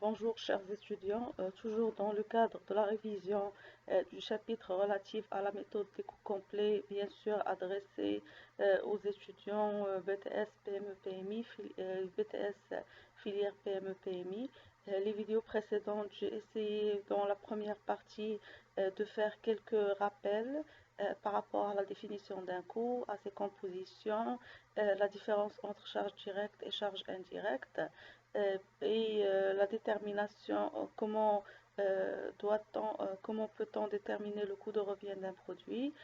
Bonjour chers étudiants, toujours dans le cadre de la révision du chapitre relatif à la méthode des coûts complets, bien sûr adressé aux étudiants BTS PME PMI, BTS filière PME PMI. Les vidéos précédentes, j'ai essayé dans la première partie de faire quelques rappels par rapport à la définition d'un coût, à ses compositions, la différence entre charge directe et charge indirecte la détermination, comment peut-on déterminer le coût de revient d'un produit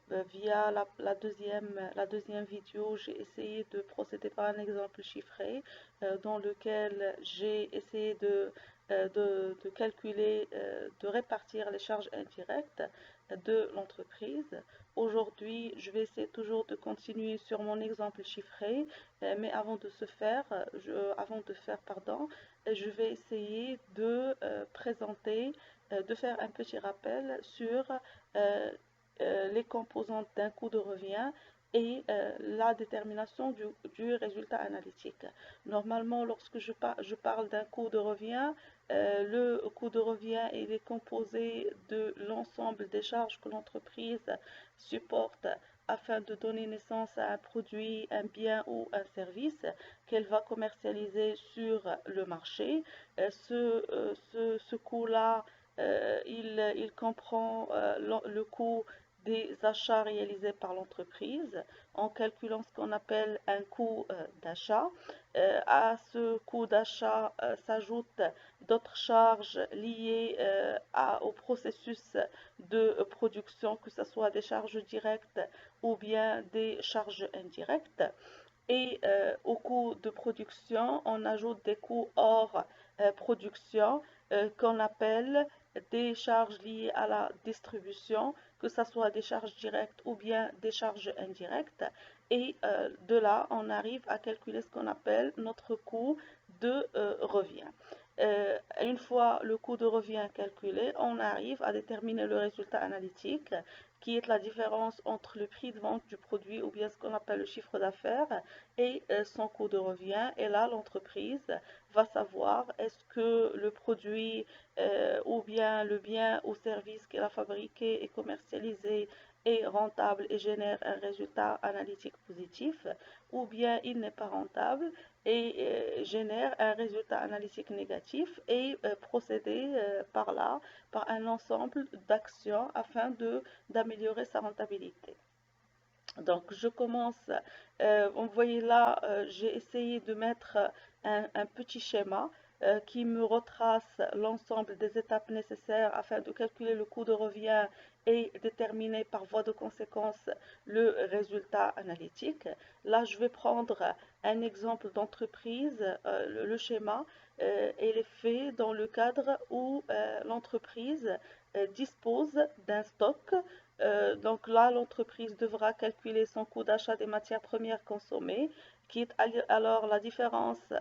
via la deuxième vidéo, j'ai essayé de procéder par un exemple chiffré dans lequel j'ai essayé de calculer, de répartir les charges indirectes de l'entreprise. Aujourd'hui, je vais essayer toujours de continuer sur mon exemple chiffré, mais avant de faire, pardon, je vais essayer de présenter, de faire un petit rappel sur euh, les composantes d'un coût de revient et la détermination du résultat analytique. Normalement, lorsque je parle d'un coût de revient, le coût de revient il est composé de l'ensemble des charges que l'entreprise supporte afin de donner naissance à un produit, un bien ou un service qu'elle va commercialiser sur le marché. Ce coût-là, il comprend le coût des achats réalisés par l'entreprise en calculant ce qu'on appelle un coût d'achat. À ce coût d'achat s'ajoutent d'autres charges liées au processus de production, que ce soit des charges directes ou bien des charges indirectes. Et au coût de production, on ajoute des coûts hors production qu'on appelle des charges liées à la distribution, que ce soit des charges directes ou bien des charges indirectes. Et de là, on arrive à calculer ce qu'on appelle notre coût de revient. Une fois le coût de revient calculé, on arrive à déterminer le résultat analytique, qui est la différence entre le prix de vente du produit ou bien ce qu'on appelle le chiffre d'affaires et son coût de revient. Et là, l'entreprise va savoir est-ce que le produit ou bien le bien ou service qu'elle a fabriqué et commercialisé est rentable et génère un résultat analytique positif, ou bien il n'est pas rentable et génère un résultat analytique négatif et procéder par là, par un ensemble d'actions afin d'améliorer sa rentabilité. Donc, je commence, vous voyez là, j'ai essayé de mettre un petit schéma qui me retrace l'ensemble des étapes nécessaires afin de calculer le coût de revient et déterminer par voie de conséquence le résultat analytique. Là, je vais prendre un exemple d'entreprise. Le schéma il est fait dans le cadre où l'entreprise dispose d'un stock. Donc là, l'entreprise devra calculer son coût d'achat des matières premières consommées, qui est alors la différence,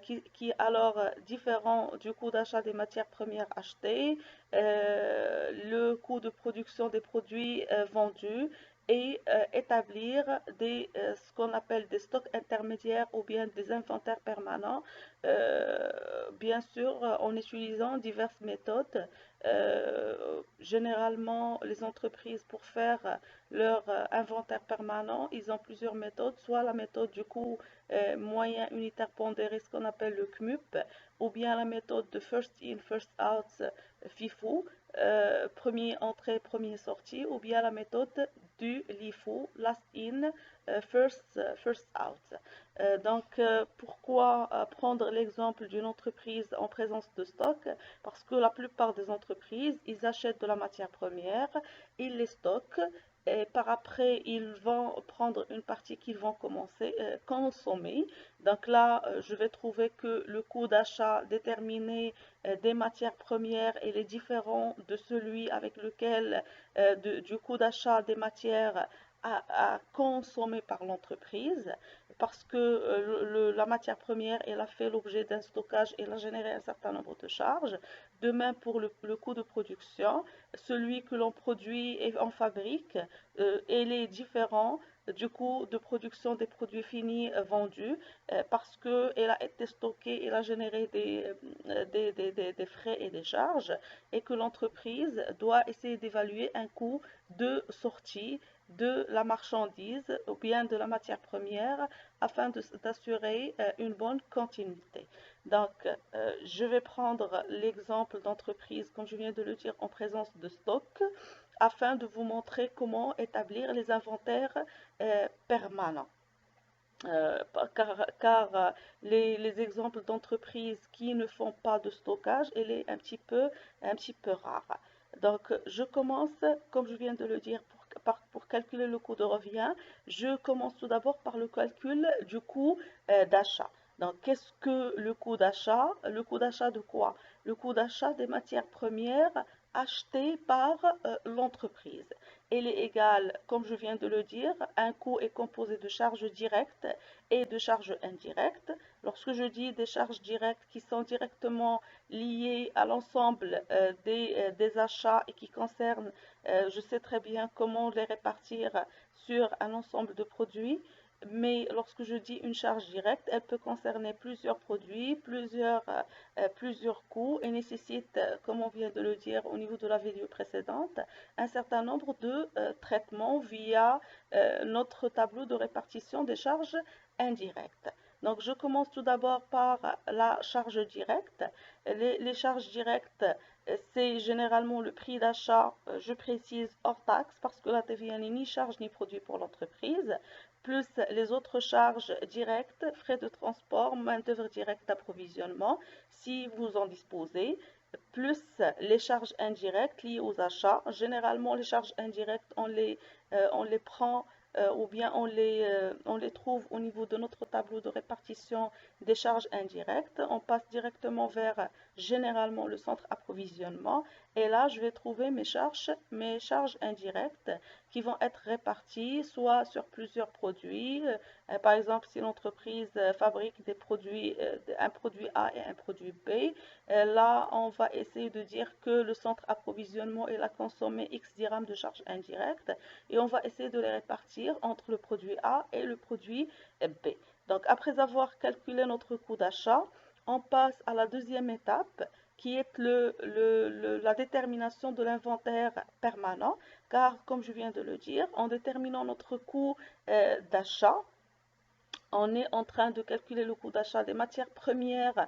qui est alors différent du coût d'achat des matières premières achetées, le coût de production des produits vendus et établir ce qu'on appelle des stocks intermédiaires ou bien des inventaires permanents, bien sûr en utilisant diverses méthodes. Généralement, les entreprises, pour faire leur inventaire permanent, ils ont plusieurs méthodes, soit la méthode du coût moyen unitaire pondéré, ce qu'on appelle le CMUP, ou bien la méthode de First In, First Out, FIFO, premier entrée, premier sortie, ou bien la méthode du LIFO, Last In, First Out. Pourquoi prendre l'exemple d'une entreprise en présence de stock? Parce que la plupart des entreprises, ils achètent de la matière première, ils les stockent, et par après, ils vont prendre une partie qu'ils vont consommer. Donc là, je vais trouver que le coût d'achat déterminé des matières premières il est différent de celui avec lequel, du coût d'achat des matières à consommer par l'entreprise parce que la matière première, elle a fait l'objet d'un stockage et elle a généré un certain nombre de charges. De même pour le coût de production, celui que l'on produit et en fabrique, il est différent du coût de production des produits finis vendus parce qu'elle a été stockée, elle a généré des frais et des charges et que l'entreprise doit essayer d'évaluer un coût de sortie de la marchandise ou bien de la matière première afin d'assurer une bonne continuité. Donc, je vais prendre l'exemple d'entreprise, comme je viens de le dire, en présence de stock, afin de vous montrer comment établir les inventaires permanents. Car les exemples d'entreprises qui ne font pas de stockage, elle est un petit peu rare. Donc, je commence, comme je viens de le dire, pour calculer le coût de revient, je commence tout d'abord par le calcul du coût d'achat. Donc, qu'est-ce que le coût d'achat? Le coût d'achat de quoi? Le coût d'achat des matières premières achetées par l'entreprise. Elle est égale, comme je viens de le dire, un coût est composé de charges directes et de charges indirectes. Lorsque je dis des charges directes qui sont directement liées à l'ensemble des achats et qui concernent, je sais très bien comment les répartir sur un ensemble de produits. Mais lorsque je dis une charge directe, elle peut concerner plusieurs produits, plusieurs coûts et nécessite, comme on vient de le dire au niveau de la vidéo précédente, un certain nombre de traitements via notre tableau de répartition des charges indirectes. Donc, je commence tout d'abord par la charge directe. Les charges directes, c'est généralement le prix d'achat, je précise hors taxe, parce que la TVA n'est ni charge ni produit pour l'entreprise, plus les autres charges directes, frais de transport, main-d'œuvre directe d'approvisionnement, si vous en disposez, plus les charges indirectes liées aux achats. Généralement, les charges indirectes, on les prend ou bien on les trouve au niveau de notre tableau de répartition des charges indirectes. On passe directement vers généralement le centre approvisionnement et là, je vais trouver mes charges indirectes qui vont être réparties soit sur plusieurs produits. Par exemple, si l'entreprise fabrique un produit A et un produit B, là, on va essayer de dire que le centre approvisionnement il a consommé X dirhams de charges indirectes et on va essayer de les répartir entre le produit A et le produit B. Donc, après avoir calculé notre coût d'achat, on passe à la deuxième étape qui est la détermination de l'inventaire permanent, car comme je viens de le dire, en déterminant notre coût d'achat, on est en train de calculer le coût d'achat des matières premières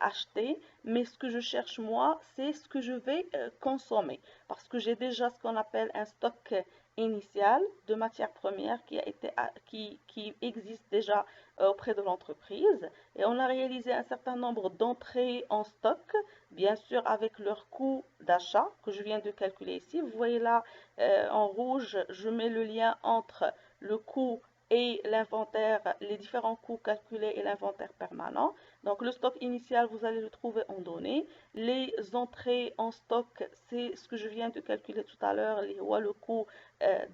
achetées, mais ce que je cherche moi, c'est ce que je vais consommer, parce que j'ai déjà ce qu'on appelle un stock initial de matières premières qui existe déjà auprès de l'entreprise, et on a réalisé un certain nombre d'entrées en stock, bien sûr avec leur coût d'achat que je viens de calculer ici. Vous voyez là en rouge, je mets le lien entre le coût et l'inventaire, les différents coûts calculés et l'inventaire permanent. Donc le stock initial, vous allez le trouver en données. Les entrées en stock, c'est ce que je viens de calculer tout à l'heure, le coût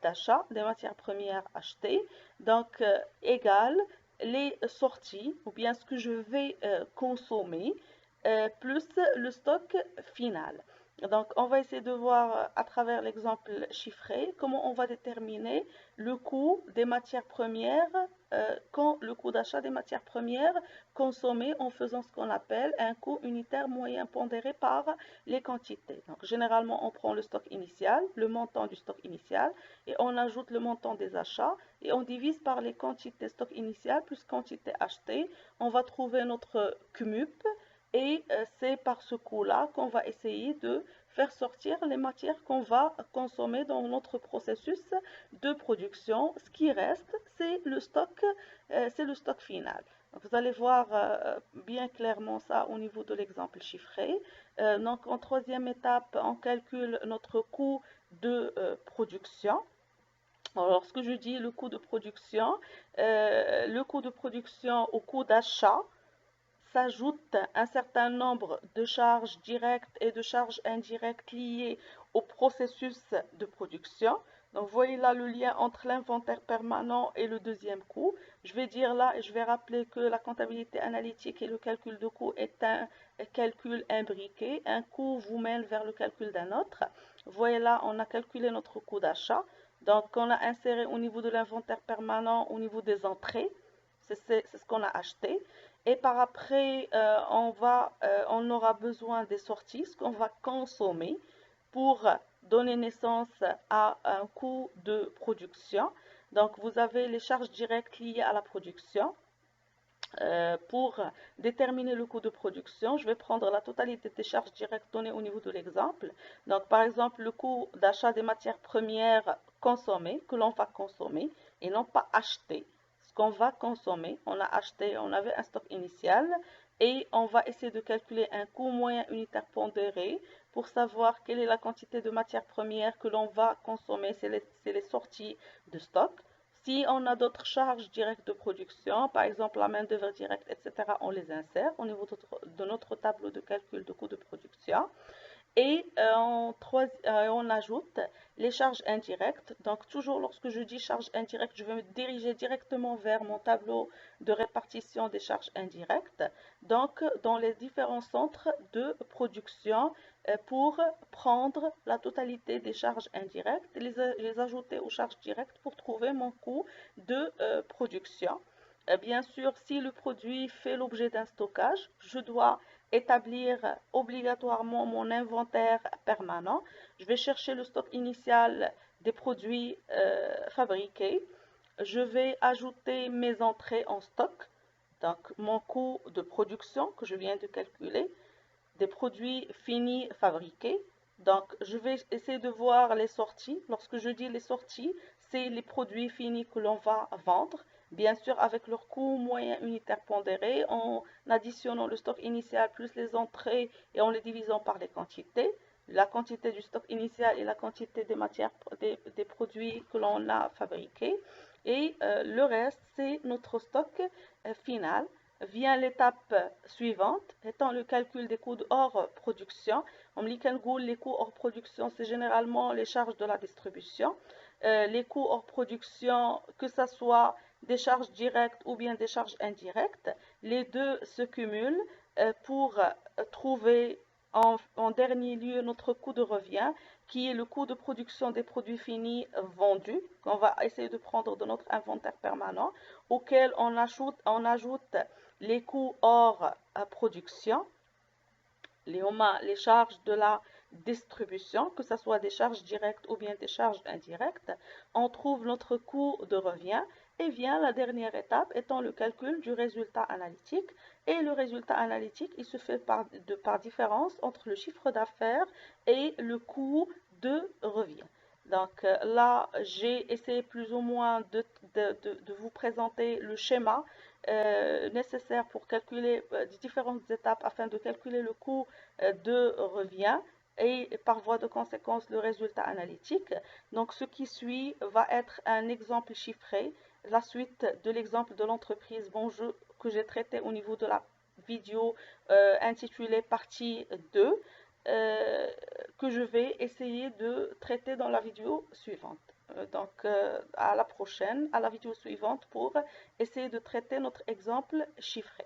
d'achat des matières premières achetées. Donc égal les sorties ou bien ce que je vais consommer plus le stock final. Donc, on va essayer de voir à travers l'exemple chiffré comment on va déterminer le coût des matières premières, le coût d'achat des matières premières consommées en faisant ce qu'on appelle un coût unitaire moyen pondéré par les quantités. Donc, généralement, on prend le stock initial, le montant du stock initial, et on ajoute le montant des achats, et on divise par les quantités stock initial plus quantité achetée. On va trouver notre CUMUP, et c'est par ce coût-là qu'on va essayer de faire sortir les matières qu'on va consommer dans notre processus de production. Ce qui reste, c'est le stock final. Donc, vous allez voir bien clairement ça au niveau de l'exemple chiffré. Donc, en troisième étape, on calcule notre coût de production. Alors, lorsque je dis le coût de production au coût d'achat, s'ajoute un certain nombre de charges directes et de charges indirectes liées au processus de production. Donc, vous voyez là le lien entre l'inventaire permanent et le deuxième coût. Je vais dire là et je vais rappeler que la comptabilité analytique et le calcul de coût est un calcul imbriqué. Un coût vous mène vers le calcul d'un autre. Vous voyez là, on a calculé notre coût d'achat. Donc, on a inséré au niveau de l'inventaire permanent, au niveau des entrées. C'est ce qu'on a acheté. Et par après, on aura besoin des sorties, ce qu'on va consommer pour donner naissance à un coût de production. Donc, vous avez les charges directes liées à la production. Pour déterminer le coût de production, je vais prendre la totalité des charges directes données au niveau de l'exemple. Donc, par exemple, le coût d'achat des matières premières consommées, que l'on va consommer, et non pas acheter. Ce qu'on va consommer, on a acheté, on avait un stock initial, et on va essayer de calculer un coût moyen unitaire pondéré pour savoir quelle est la quantité de matières premières que l'on va consommer, c'est les sorties de stock. Si on a d'autres charges directes de production, par exemple la main-d'œuvre directe, etc., on les insère au niveau de notre tableau de calcul de coût de production. Et on ajoute les charges indirectes. Donc, toujours lorsque je dis charges indirectes, je vais me diriger directement vers mon tableau de répartition des charges indirectes. Donc, dans les différents centres de production pour prendre la totalité des charges indirectes et les ajouter aux charges directes pour trouver mon coût de production. Bien sûr, si le produit fait l'objet d'un stockage, je dois établir obligatoirement mon inventaire permanent. Je vais chercher le stock initial des produits fabriqués. Je vais ajouter mes entrées en stock, donc mon coût de production que je viens de calculer, des produits finis fabriqués. Donc, je vais essayer de voir les sorties. Lorsque je dis les sorties, c'est les produits finis que l'on va vendre, bien sûr avec leur coût moyen unitaire pondéré, en additionnant le stock initial plus les entrées et en les divisant par les quantités. La quantité du stock initial et la quantité des matières, des produits que l'on a fabriqués. Et le reste, c'est notre stock final. Vient l'étape suivante, étant le calcul des coûts hors production. Les coûts hors production, c'est généralement les charges de la distribution. Les coûts hors production, que ce soit des charges directes ou bien des charges indirectes, les deux se cumulent pour trouver en dernier lieu notre coût de revient, qui est le coût de production des produits finis vendus, qu'on va essayer de prendre de notre inventaire permanent, auquel on ajoute les coûts hors production, les charges de la distribution, que ce soit des charges directes ou bien des charges indirectes. On trouve notre coût de revient et vient la dernière étape étant le calcul du résultat analytique. Et le résultat analytique, il se fait par différence entre le chiffre d'affaires et le coût de revient. Donc là, j'ai essayé plus ou moins de vous présenter le schéma nécessaire pour calculer différentes étapes afin de calculer le coût de revient et par voie de conséquence le résultat analytique. Donc ce qui suit va être un exemple chiffré, la suite de l'exemple de l'entreprise Bonjour que j'ai traité au niveau de la vidéo intitulée partie 2 que je vais essayer de traiter dans la vidéo suivante. Donc à la prochaine, à la vidéo suivante pour essayer de traiter notre exemple chiffré.